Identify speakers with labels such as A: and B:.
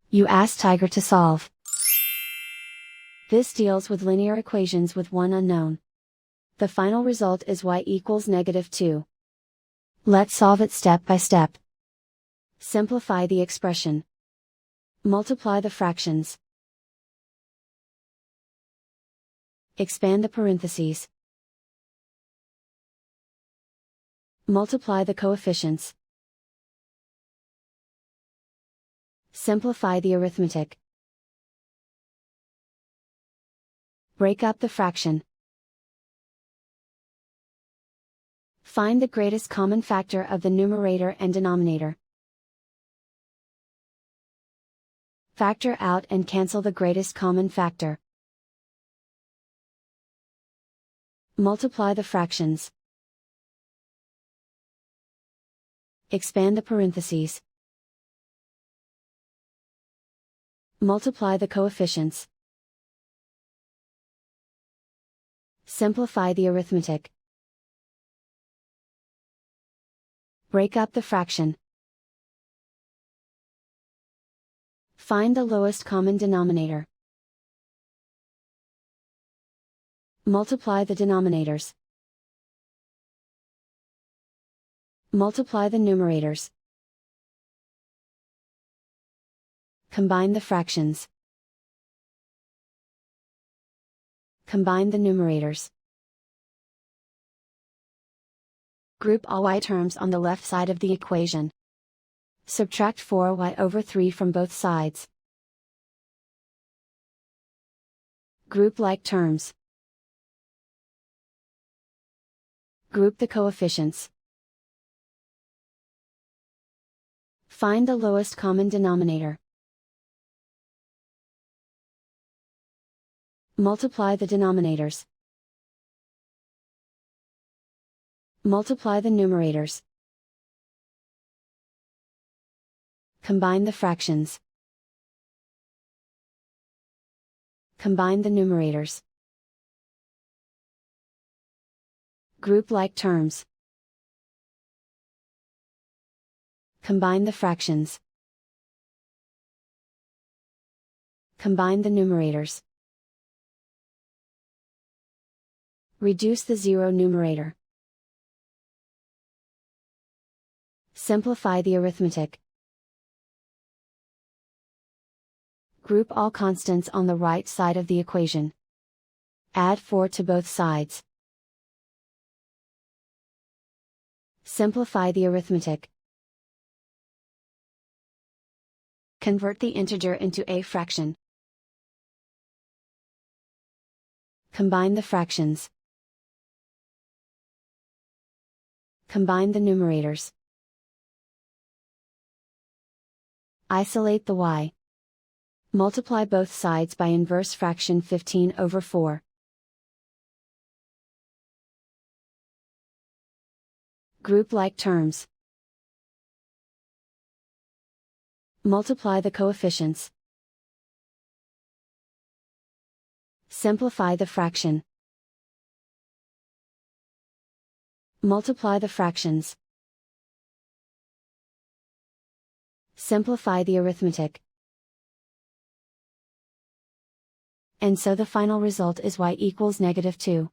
A: You ask Tiger to solve. This deals with linear equations with one unknown. The final result is y equals -2. Let's solve it step by step. Simplify the expression. Multiply the fractions. Expand the parentheses. Multiply the coefficients. Simplify the arithmetic. Break up the fraction. Find the greatest common factor of the numerator and denominator. Factor out and cancel the greatest common factor. Multiply the fractions. Expand the parentheses. Multiply the coefficients. Simplify the arithmetic. Break up the fraction. Find the lowest common denominator. Multiply the denominators. Multiply the numerators. Combine the fractions. Combine the numerators. Group all y terms on the left side of the equation. Subtract 4y/3 from both sides. Group like terms. Group the coefficients. Find the lowest common denominator. Multiply the denominators. Multiply the numerators. Combine the fractions. Combine the numerators. Group like terms. Combine the fractions. Combine the numerators. Reduce the zero numerator. Simplify the arithmetic. Group all constants on the right side of the equation. Add 4 to both sides. Simplify the arithmetic. Convert the integer into a fraction. Combine the fractions. Combine the numerators. Isolate the y. Multiply both sides by inverse fraction 15/4. Group like terms. Multiply the coefficients. Simplify the fraction. Multiply the fractions. Simplify the arithmetic. And so the final result is y equals -2.